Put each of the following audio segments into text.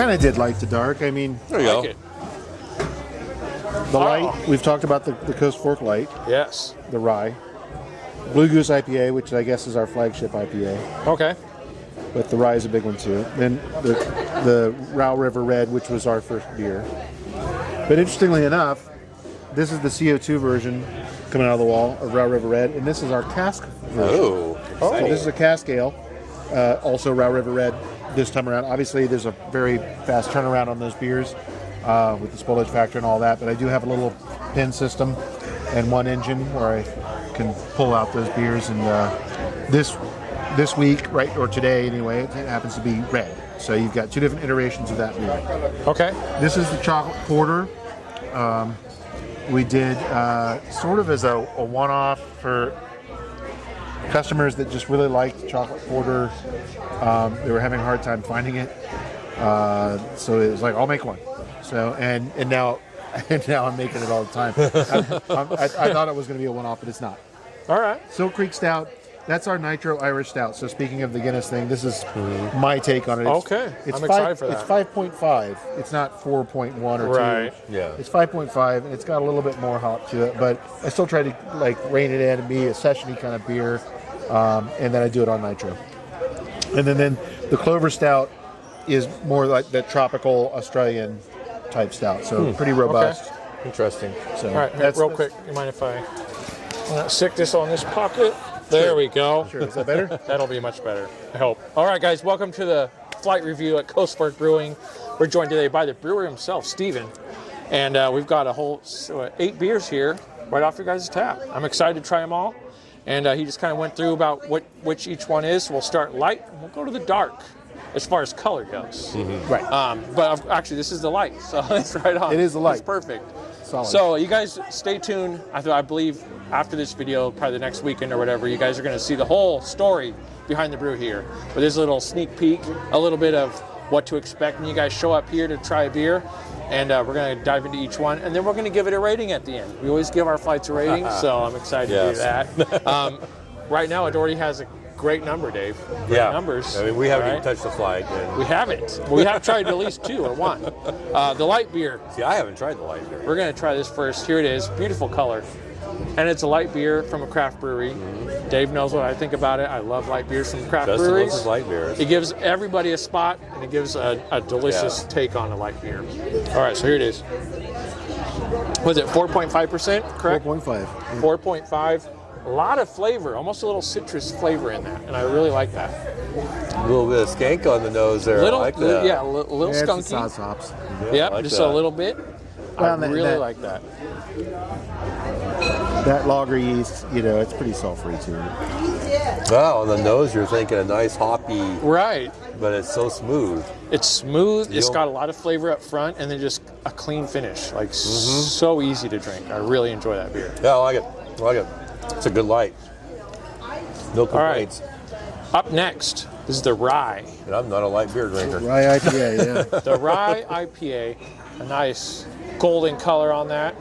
I did like the dark. I mean, there you go. The light, we've talked about the Coast Fork Light. Yes. The rye. Blue Goose IPA, which I guess is our flagship IPA. Okay. But the rye is a big one too. Then the Row River Red, which was our first beer. But interestingly enough, this is the CO2 version coming out of the wall of Row River Red, and this is our cask version. Oh. So this is a cask ale, also Row River Red. This time around, obviously, there's a very fast turnaround on those beers with the spoilage factor and all that. But I do have a little pin system and one engine where I can pull out those beers. And this week, right, or today anyway, it happens to be red. So you've got two different iterations of that beer. Okay. This is the chocolate porter. We did sort of as a one-off for customers that just really liked chocolate porter. They were having a hard time finding it, so it was like, I'll make one. So and now I'm making it all the time. I thought it was going to be a one-off, but it's not. All right. Silk Creek Stout. That's our Nitro Irish Stout. So speaking of the Guinness thing, this is my take on it. Okay. I'm excited for that. It's 5.5. It's not 4.1 or 2. Right. Yeah. It's 5.5, and it's got a little bit more hop to it. But I still try to like rein it in and be a session-y kind of beer. And then I do it on nitro. And then the Clover Stout is more like the tropical Australian type stout, so pretty robust. Okay. Interesting. So all right, real quick, you mind if I stick this on this pocket? There we go. Sure, is that better? That'll be much better, I hope. All right, guys, welcome to the flight review at Coast Fork Brewing. We're joined today by the brewer himself, Steven. And we've got a whole 8 beers here right off your guys' tap. I'm excited to try them all. And he just kind of went through about which each one is. We'll start light, and we'll go to the dark as far as color goes. Mm-hmm. Right. But actually, this is the light, so it's right on. It is the light. It's perfect. Solid. So you guys stay tuned. I believe after this video, probably the next weekend or whatever, you guys are going to see the whole story behind the brew here. But there's a little sneak peek, a little bit of what to expect when you guys show up here to try a beer. And we're going to dive into each one, and then we're going to give it a rating at the end. We always give our flights a rating, so I'm excited to do that. Right now, it already has a great number, Dave. Great numbers. I mean, we haven't even touched the flight. We haven't. We have tried at least 2 or 1. The light beer. See, I haven't tried the light beer. We're going to try this first. Here it is. Beautiful color. And it's a light beer from a craft brewery. Mm-hmm. Dave knows what I think about it. I love light beers from craft breweries. Justin loves light beers. It gives everybody a spot, and it gives a delicious take on a light beer. All right, so here it is. Was it 4.5%, correct? 4.5. 4.5. A lot of flavor, almost a little citrus flavor in that, and I really like that. A little bit of skank on the nose there. Little, I like that. Yeah, a little skunky. It's sauce hops. Yep, like just that. a little bit. Well, I really like that. That lager yeast, it's pretty sulfury too. Wow, on the nose you're thinking a nice hoppy, Right. but it's so smooth. It's smooth. It's got a lot of flavor up front, and then just a clean finish. Like so easy to drink. I really enjoy that beer. Yeah, I like it. I like it. It's a good light. No complaints. Up next, this is the rye. And I'm not a light beer drinker. Rye IPA, yeah. The rye IPA, a nice golden color on that.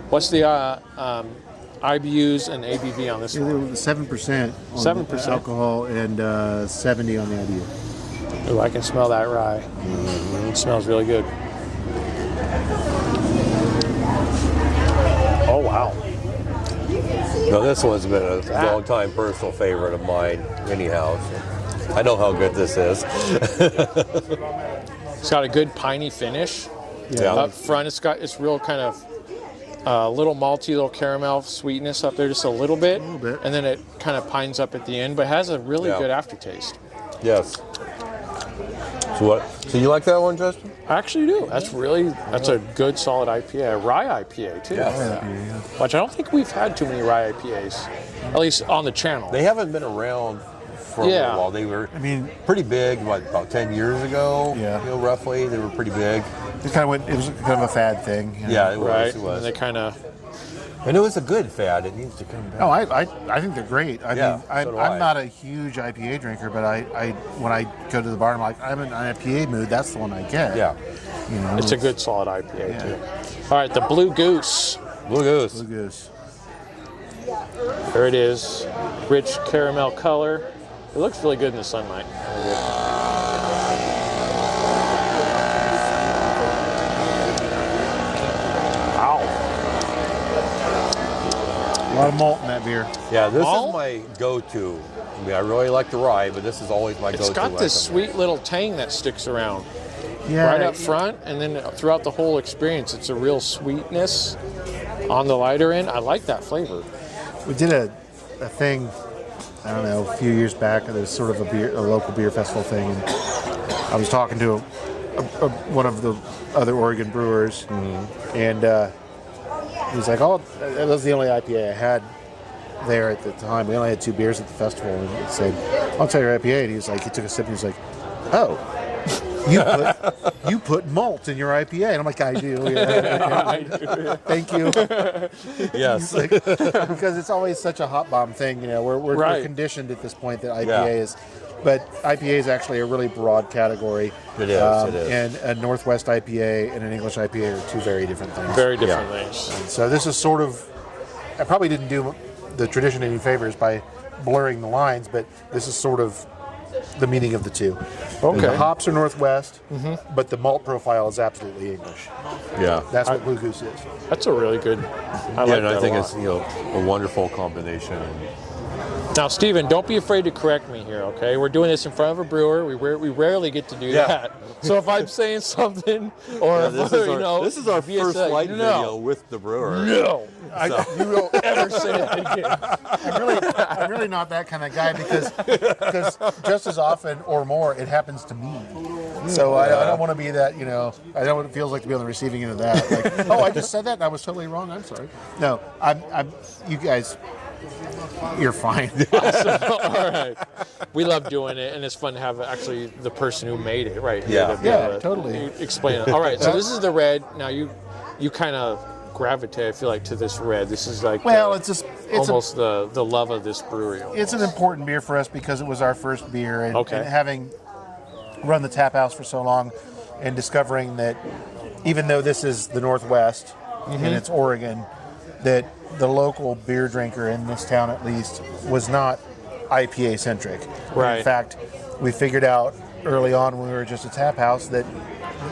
What's the IBUs and ABV on this one? 7% on 7% alcohol and 70 on the IBU. Ooh, I can smell that rye. It smells really good. Oh, wow. No, this one's been a long-time personal favorite of mine anyhow. So I know how good this is. It's got a good piney finish. Yeah. Up front, it's real kind of little malty, little caramel sweetness up there, just a little bit. And then it kind of pines up at the end, but has a really good aftertaste. Yes. So you like that one, Justin? I actually do. That's a good solid IPA, a rye IPA too. Yes. Which I don't think we've had too many rye IPAs, at least on the channel. They haven't been around for a little while. They were, pretty big. What, about 10 years ago? Yeah. You know, roughly, they were pretty big. It was kind of a fad thing. You know? Yeah, it was. Right. It was. And they kind of. And it was a good fad. It needs to come back. Oh, I think they're great. I mean, so I'm not a huge IPA drinker, but I when I go to the bar, I'm like, I'm in an IPA mood. That's the one I get. Yeah. You know, It's a good solid IPA too. All right, the Blue Goose. Blue Goose. Blue Goose. There it is. Rich caramel color. It looks really good in the sunlight. Wow. A lot of malt in that beer. Yeah, this Malt? is my go-to. I mean, I really like the rye, but this is always my go-to. It's got this sweet little tang that sticks around. Yeah. Right up front, and then throughout the whole experience, it's a real sweetness on the lighter end. I like that flavor. We did a thing, I don't know, a few years back. There was sort of a local beer festival thing, and I was talking to one of the other Oregon brewers, and he was like, "Oh, that was the only IPA I had there at the time. We only had 2 beers at the festival." And he said, "I'll tell your IPA." And he was like, he took a sip, and he was like, "Oh, you put malt in your IPA." And I'm like, "I do." Yeah. Thank you. Yes. Like, because it's always such a hot bomb thing, you know. We're conditioned at this point that IPA is, but IPA is actually a really broad category. It is. It is. And a Northwest IPA and an English IPA are 2 very different things. Very different things. So this is sort of, I probably didn't do the tradition any favors by blurring the lines, but this is sort of the meaning of the 2. Okay. The hops are Northwest, but the malt profile is absolutely English. Yeah. That's what Blue Goose is. That's a really good. I like And that I think a it's lot. a wonderful combination. Now, Stephen, don't be afraid to correct me here, okay? We're doing this in front of a brewer. We rarely get to do that. So if I'm saying something, or this is our via first say, flight no, video with the brewer. No, you don't ever say that again. I'm really not that kind of guy because just as often or more it happens to me. So I don't want to be that, you know. I know what it feels like to be on the receiving end of that. Like, oh, I just said that and I was totally wrong. I'm sorry. No, I'm. You guys, you're fine. Awesome. All right. We love doing it, and it's fun to have actually the person who made it right here. Yeah. To be Yeah, able to totally. Explain it. All right. So this is the red. Now you kind of gravitate, I feel like, to this red. This is like it's almost the love of this brewery. It's an important beer for us because it was our first beer, and having run the tap house for so long, and discovering that even though this is the Northwest and it's Oregon, that the local beer drinker in this town, at least, was not IPA centric. Right. In fact, we figured out early on when we were just a tap house that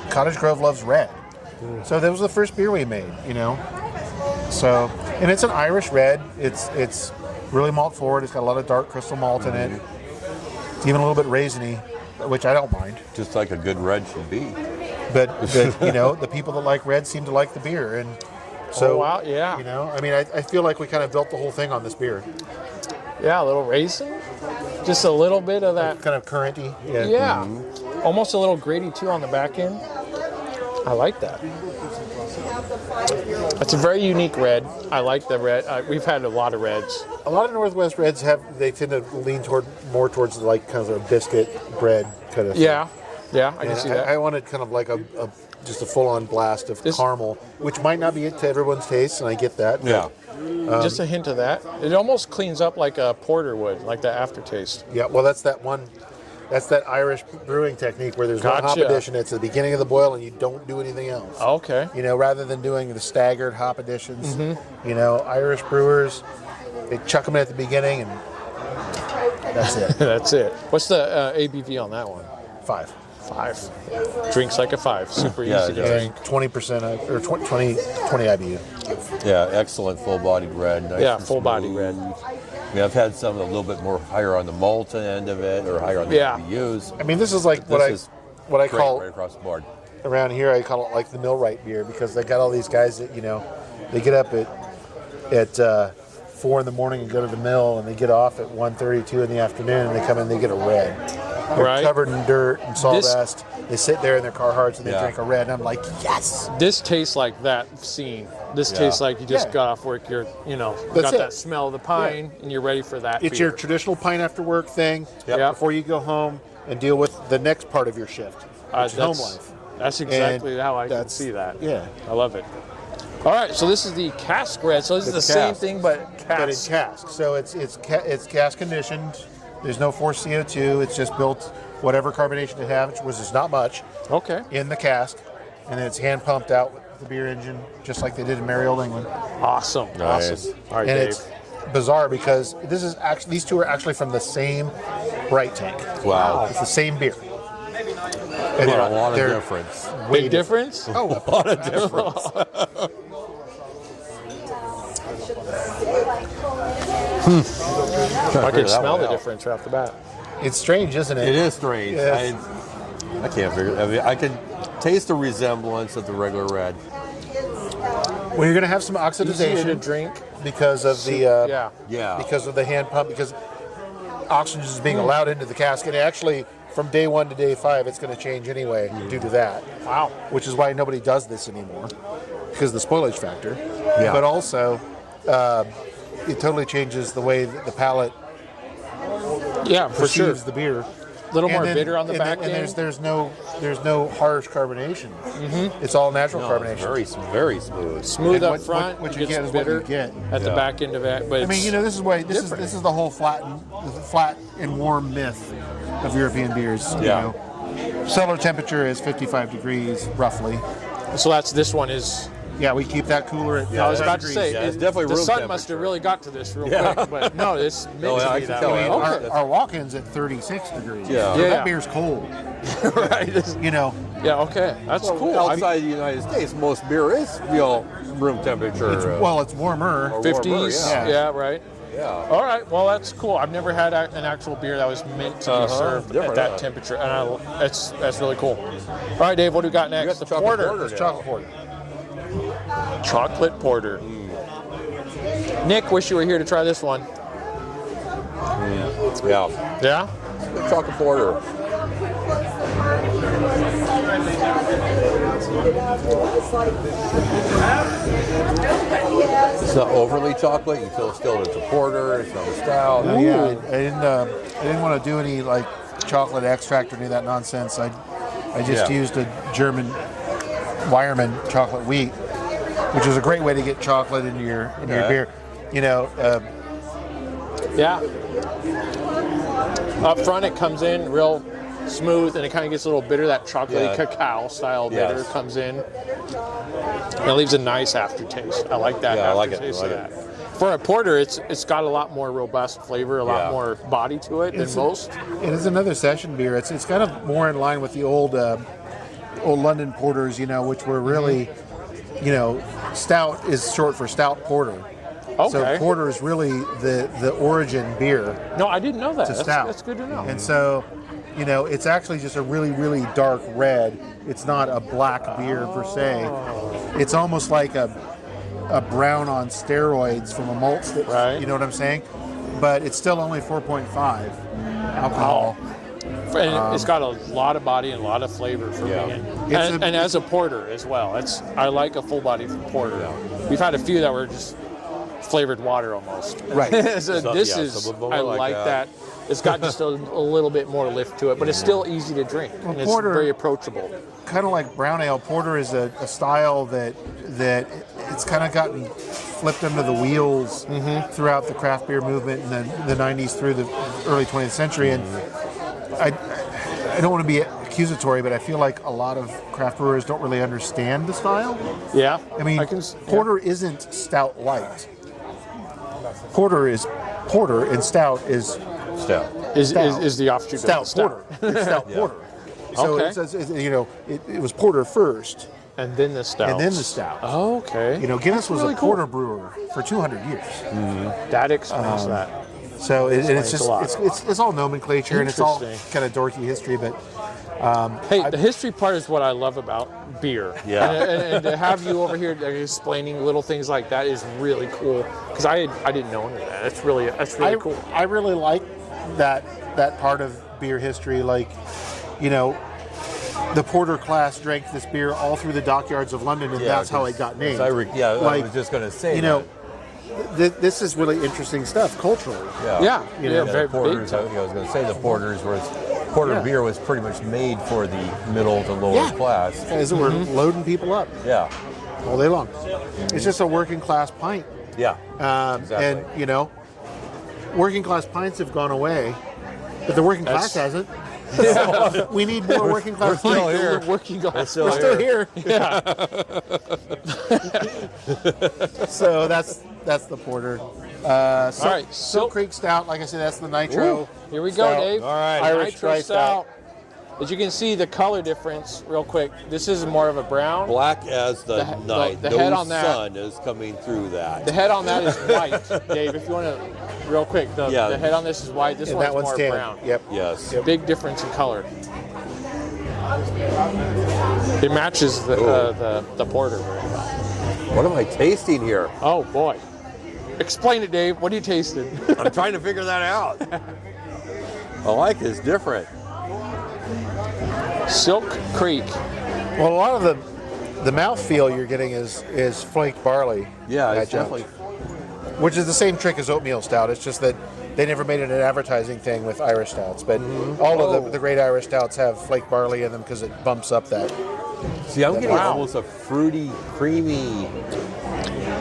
Cottage Grove loves red. So that was the first beer we made, you know. So, and it's an Irish red. It's really malt forward. It's got a lot of dark crystal malt in it. It's even a little bit raisiny, which I don't mind. Just like a good red should be. But you know, the people that like red seem to like the beer, and so wow, yeah. You know, I mean, I feel like we kind of built the whole thing on this beer. Yeah, a little raisin, just a little bit of that. Kind of currenty. Yeah, almost a little grady too on the back end. I like that. It's a very unique red. I like the red. We've had a lot of reds. A lot of Northwest reds they tend to lean more towards like kind of a biscuit bread kind of thing. Yeah, I can see that. I wanted kind of like just a full-on blast of caramel, which might not be it to everyone's taste, and I get that. Yeah. Just a hint of that. It almost cleans up like a porter would, like that aftertaste. Yeah, well, that's that Irish brewing technique where there's one hop Gotcha. addition. It's the beginning of the boil, and you don't do anything else. Okay. You know, rather than doing the staggered hop additions, you know, Irish brewers, they chuck them in at the beginning, and that's it. That's it. What's the ABV on that one? 5. 5. Drinks like a 5. Super Yeah, easy to yeah. drink. 20% or 20 IBU. Yeah, excellent full-bodied red. Nice Yeah, and full-bodied smooth. red. I mean, I've had some a little bit more higher on the malt end of it, or higher on the IBUs. I mean, this is like what I Great, call right across the board. around here. I call it like the millwright beer because they got all these guys that, you know, they get up at 4 in the morning and go to the mill, and they get off at 1:32 in the afternoon, and they come in and they get a red. They're Right. covered in dirt and This- sawdust. They sit there in their Carhartts and they Yeah. drink a red. And I'm like, yes. This tastes like that scene. This tastes like you just Yeah. got off work. You're, That's got it. that smell of the pine, and you're ready for that. It's beer. your traditional pine after work thing Yep. before you go home and deal with the next part of your shift, which is home life. That's exactly how I can that's- see that. yeah. I love it. All right, so this is the cask red. So this is the It's same cask. thing, but But in cask. cask. So it's cask conditioned. There's no forced CO2. It's just built whatever carbonation it has, which is not much, Okay. in the cask, and then it's hand pumped out with the beer engine, just like they did in merry old England. Awesome. Nice. Awesome. All right, And Dave. it's bizarre because these two are actually from the same bright tank. Wow. It's the same beer. And A lot of they're difference. way Big difference? Oh, A lot of difference. I can smell the difference right off the bat. it's strange, isn't it? It is strange. Yes. I can't figure. I mean, I can taste the resemblance of the regular red. Well, you're going to have some Easier to oxidization drink. because of the Yeah. because of the hand pump, because oxygen is being allowed into the cask, and actually from day 1 to day 5 it's going to change anyway due to that. Wow. Which is why nobody does this anymore, because of the spoilage factor. Yeah. But also it totally changes the way that the palate Yeah, for sure. perceives the beer. A little more And then- bitter on the and back then- end. and there's no harsh carbonation. It's all natural No, carbonation. it's very smooth. Smooth and up what- front. what it you gets get is what you bitter get. at the Yeah. back end of it. But I mean, it's this is why this different. is the whole flat and warm myth of European beers. You Yeah. know, cellar temperature is 55 degrees roughly. So this one is. Yeah, we keep that cooler at. I was 55 about to degrees. say, Yeah, it's definitely the room sun must have temperature. really got to this real Yeah. quick, but no, it's meant No, to I be can that tell. way. I mean, Okay. Our walk-in's at 36 degrees. Yeah. So Yeah. that beer's cold. right. It's- You know, Yeah. Okay. That's cool. Outside the United States, most beer is room temperature. it's warmer. Or 50s. warmer, Yeah. Right. yeah. All right. Well, that's cool. I've never had an actual beer that was meant to be served at Different, that huh? temperature, and that's really cool. All right, Dave. What do we got You got next? the The chocolate porter. porter It's now. chocolate porter. Chocolate porter. Nick, wish you were here to try this one. Yeah. Yeah. Chocolate porter. It's not overly chocolate. You feel still it's a porter. It's not a stout. Yeah, I didn't want to do any like chocolate extract or any of that nonsense. I just Yeah. used a German Weyermann chocolate wheat, which is a great way to get chocolate into your Yeah. beer. You know, Yeah. Up front, it comes in real smooth, and it kind of gets a little bitter. That chocolatey Yeah. cacao style bitter Yes. comes in. And it leaves a nice aftertaste. I like that Yeah, I like it. aftertaste I like of that. For a porter, it's got a lot more robust flavor, a lot Yeah. more body to it than most. it is another session beer. It's kind of more in line with the old London porters, you know, which were really, you know, stout is short for stout porter. So Okay. porter is really the origin beer No, I didn't know that. to That's, stout. that's good to know. And so, you know, it's actually just a really, really dark red. It's not a black beer per se. It's almost like a brown on steroids from a malt stick. Right. You know what I'm saying? But it's still only 4.5 alcohol. And it's got a lot of body and a lot of flavor for Yeah. being. It's And as a porter as well. I like a full body porter. We've had a few that were just flavored water almost. Right. So Some- this yeah, is, some of them I are like like that. that. It's got just a little bit more lift to it, but it's still easy to drink. And it's porter- very approachable. Kind of like brown ale, porter is a style that it's kind of gotten flipped under the wheels throughout the craft beer movement in the 90s through the early 20th century. And I don't want to be accusatory, but I feel like a lot of craft brewers don't really understand the style. Yeah. I mean, yeah. porter isn't stout light. Porter is porter, and stout is Stout. is the offshoot stout of stout. porter. It's stout porter. So Okay. it was porter first, And then the stout. and then the stout. Okay. You know, Guinness was really a cool. porter brewer for 200 years. That explains that. So and it's Explains a just lot. it's all nomenclature and it's all Interesting. kind of dorky history, but Hey, the history part is what I love about beer. Yeah. And to have you over here explaining little things like that is really cool because I didn't know any of that. That's really I cool. I really like that part of beer history, like, you know, the porter class drank this beer all through the dockyards of London, and that's how it got named. I was just going to say, you know, this is really interesting stuff culturally. Yeah. You know, the porters. I was going to say the porters porter beer was pretty much made for the middle to lower class. As we're loading people up. Yeah. All day long. It's just a working class pint. Yeah. Exactly. And, you know, working class pints have gone away, but the working class hasn't. So we need more working class We're still pints. here. We're working class. We're still here. Yeah. So that's the porter. All right. Silk Creek Stout, like I said, that's the nitro. Ooh, here we go, stout. Dave. All right. Irish Nitro dry stout. As you can see, the color difference, real quick. This is more of a brown. Black as the night. the no head on that- sun is coming through that. The head on that is white, Dave. If you want to, real quick, the head on this is white. This And one's that one's more tan. brown. Yep. Yes. Big difference in color. It matches the porter very well. What am I tasting here? Oh boy. Explain it, Dave. What are you tasting? I'm trying to figure that out. I like this different. Silk Creek. Well, a lot of the mouthfeel you're getting is flaked barley. Yeah, it's adjunct, definitely. which is the same trick as oatmeal stout. It's just that they never made it an advertising thing with Irish stouts. But all of the great Irish stouts have flaked barley in them because it bumps up that. See, I'm getting Wow. almost a fruity, creamy.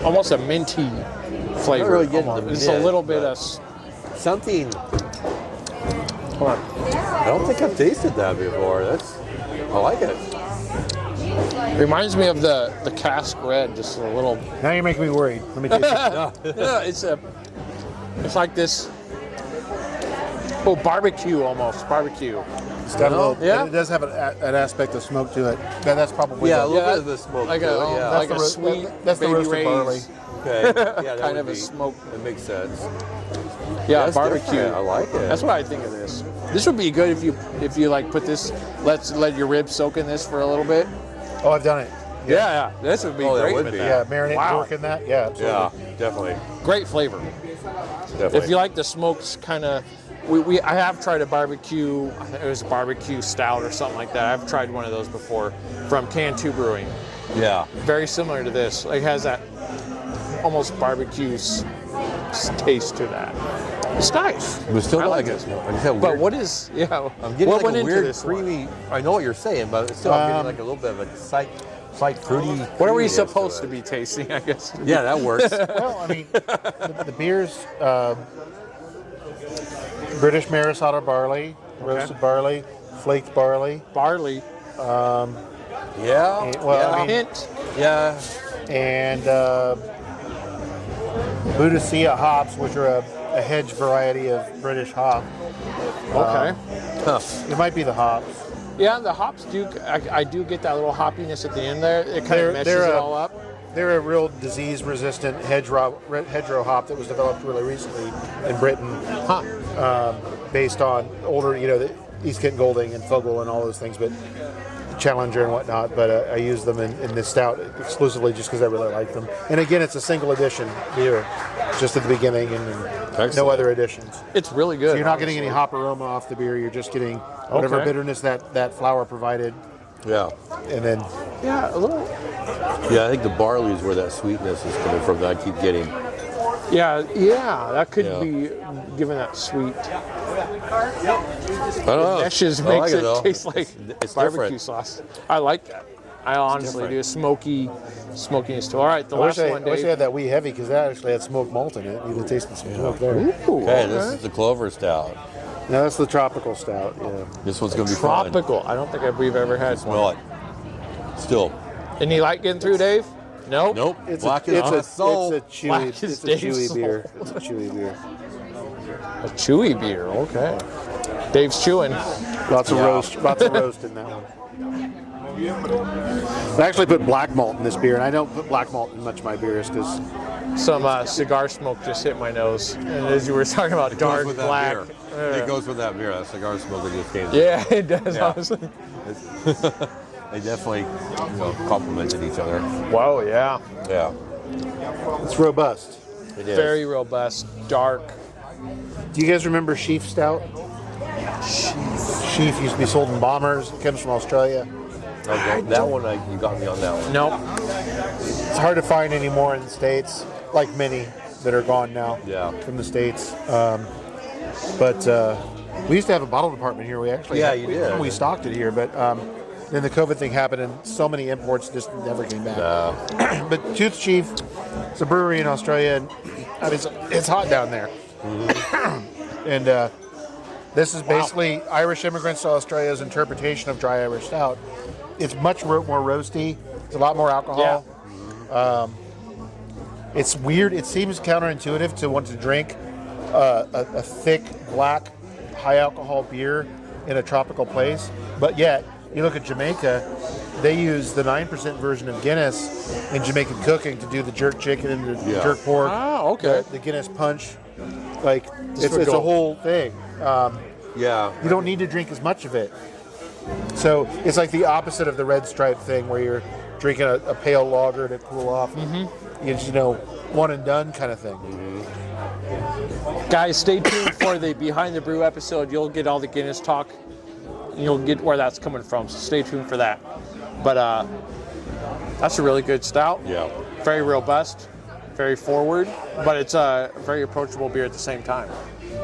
Almost a minty flavor. really getting almost. the It's a mint, little bit but- of. Something. Hold on. I don't think I've tasted that before. I like it. Reminds me of the cask red. Just a little. Now you're making me worried. Let me taste it. Yeah, it's like this. Oh, barbecue almost. Barbecue. It's got a little, Yeah. It does have an aspect of smoke to it. That's probably Yeah, a the- little bit of the smoke. Like to it, a yeah. like the a ro- sweet that's the baby roasted Ray's. barley. Okay. Yeah, that Kind would of a be- smoke. That makes sense. Yeah, That's barbecue. different. I like it. That's what I think of this. This would be good if you like put this. Let your ribs soak in this for a little bit. Oh, I've done it. Yeah. This would be Oh, that great would with be. Yeah, that. marinate Wow. pork in that. Yeah, absolutely. Yeah, definitely. Great flavor. Definitely. If you like the smokes, kind of. I have tried a barbecue. I think it was a barbecue stout or something like that. I've tried one of those before from Can 2 Brewing. Yeah. Very similar to this. Like has that almost barbecue taste to that. It's nice. But still I like it. this. I just have But weird, what is I'm getting what like went a into weird this one? creamy. I know what you're saying, but still I'm getting like a little bit of a slight fruity. What are we creaminess supposed to it. be tasting? I guess. Yeah, that works. Well, I mean, the beers, British Marisotto barley, roasted barley, flaked barley, Barley. Yeah. well, I mean- Hint. Yeah. and Boudicca hops, which are a hedge variety of British hop. Okay. It might be the hops. Yeah, the hops do. I do get that little hoppiness at the end there. It kind of meshes they're it a- all up. They're a real disease-resistant hedgerow hop that was developed really recently in Britain, based on older, the East Kent Golding and Fogel and all those things, but Challenger and whatnot. But I use them in this stout exclusively just because I really like them. And again, it's a single edition beer, just at the beginning, and no Excellent. other additions. It's really good. So you're not getting any hop aroma off the beer. You're just getting whatever Okay. bitterness that flour provided, Yeah. and then Yeah, a little. Yeah, I think the barley is where that sweetness is coming from that I keep getting. Yeah, that could Yeah. be given that sweet. I don't know. Meshes I makes like it though. taste like It's barbecue different. sauce. I like that. I honestly different. do. Smokiness too. All right, the I wish last one, I Dave. had that wee heavy because that actually had smoked malt in it. You can taste the smoke there. Ooh, Okay, this is the Clover Stout. No, that's the tropical stout. Yeah. This one's gonna be fun. tropical. I don't think we've ever had one. Smell it. Still. Any light getting through, Dave? Nope. Nope. It's Black a, is it's on a, its soul. it's a chewy, Black it's is a Dave's chewy soul. beer. It's a chewy beer. A chewy beer. Okay. Dave's chewing. Lots of roast in that one. I actually put black malt in this beer, and I don't put black malt in much of my beers because Some cigar smoke just hit my nose, and as you were talking about dark Goes with that black. beer. It goes with that beer. That cigar smoke that just came. Yeah, it does. Yeah. Honestly. They definitely complemented each other. Whoa, yeah. Yeah. it's robust. It is. Very robust, dark, Do you guys remember Sheaf Stout? Sheaf used to be sold in bombers. It comes from Australia. Okay, that one, you got me on that one. Nope. It's hard to find anymore in the States, like many that are gone now from the States. But we used to have a bottle department here. We actually you did. We stocked it here, but then the COVID thing happened, and so many imports just never came back. But Tooth Chief, it's a brewery in Australia, and I mean, it's hot down there. And this is basically Irish immigrants to Australia's interpretation of dry Irish stout. It's much more roasty. It's a lot more alcohol. It's weird. It seems counterintuitive to want to drink a thick, black, high alcohol beer in a tropical place. But yet, you look at Jamaica, they use the 9% version of Guinness in Jamaican cooking to do the jerk chicken and the jerk pork. Oh, okay. The Guinness punch. Like, it's a whole thing. You don't need to drink as much of it. So it's like the opposite of the Red Stripe thing where you're drinking a pale lager to cool off. You just, one and done kind of thing. Guys, stay tuned for the Behind the Brew episode. You'll get all the Guinness talk. You'll get where that's coming from, so stay tuned for that. But that's a really good stout. Very robust, very forward, but it's a very approachable beer at the same time.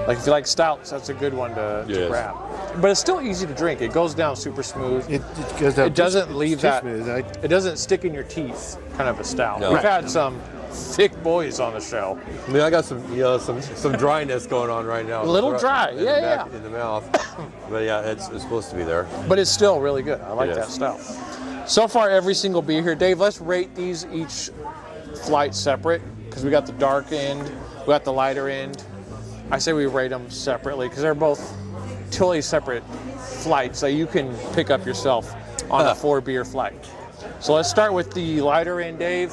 Like if you like stouts, that's a good one to grab. But it's still easy to drink. It goes down super smooth. It goes down. It doesn't leave that. Smooth. It doesn't stick in your teeth. Kind of a stout. No. We've had some thick boys on the show. I mean, I got some dryness going on right now. A little dry, in the mouth. But yeah, it's supposed to be there. But it's still really good. I like that stout. So far, every single beer here. Dave, let's rate these each flight separate because we got the dark end, we got the lighter end. I say we rate them separately because they're both totally separate flights that you can pick up yourself on a 4-beer flight. So let's start with the lighter end, Dave.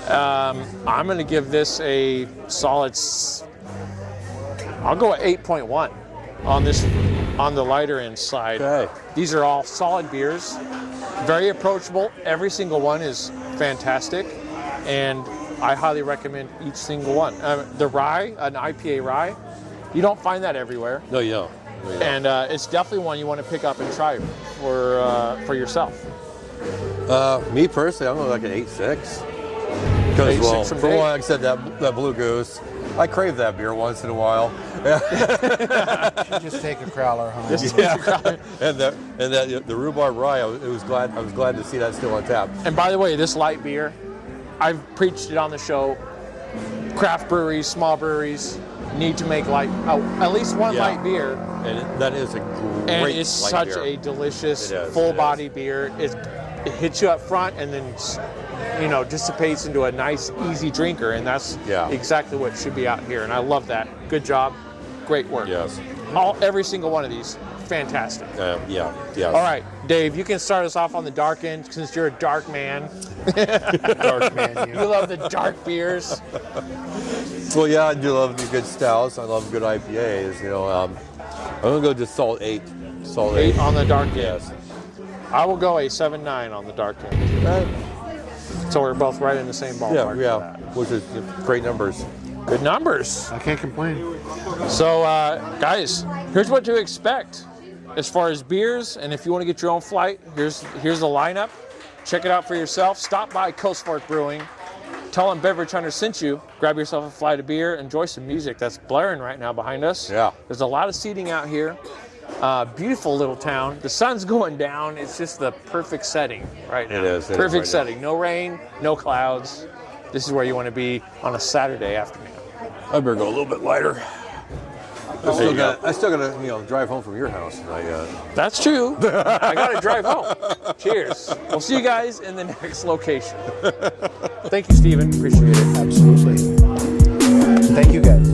I'm going to give this a solid. I'll go at 8.1 on the lighter end side. Okay. These are all solid beers, very approachable. Every single one is fantastic, and I highly recommend each single one. The rye, an IPA rye, you don't find that everywhere. No, you don't. And it's definitely one you want to pick up and try for yourself. Me personally, I'm going like an 8.6. Because, well, for one, like I said, that Blue Goose, I crave that beer once in a while. Just take a crowler home. And the rhubarb rye, I was glad to see that still on tap. And by the way, this light beer, I've preached it on the show. Craft breweries, small breweries need to make at least one light beer. And that is a great and it's such beer. A delicious full body beer. It hits you up front and then dissipates into a nice easy drinker, and that's exactly what should be out here. And I love that. Good job, great work. Yes. Every single one of these, fantastic. Yes. All right, Dave, you can start us off on the dark end since you're a dark man. Dark man, You love the dark beers. Well, yeah, I do love the good stouts. I love good IPAs. I'm gonna go just solid 8. Solid 8 on the dark end. Yes. I will go a 7.9 on the dark end. So we're both right in the same ballpark. Yeah, which is great numbers. Good numbers. I can't complain. So, guys, here's what to expect as far as beers. And if you want to get your own flight, here's the lineup. Check it out for yourself. Stop by Coast Fork Brewing. Tell them Beverage Hunter sent you. Grab yourself a flight of beer. Enjoy some music that's blaring right now behind us. Yeah. There's a lot of seating out here. Beautiful little town. The sun's going down. It's just the perfect setting right now. It is Perfect right setting. No rain, no clouds. This is where you want to be on a Saturday afternoon. I better go a little bit lighter. I still gotta drive home from your house. That's true. I gotta drive home. Cheers. We'll see you guys in the next location. Thank you, Stephen. Appreciate it. Absolutely. Thank you, guys.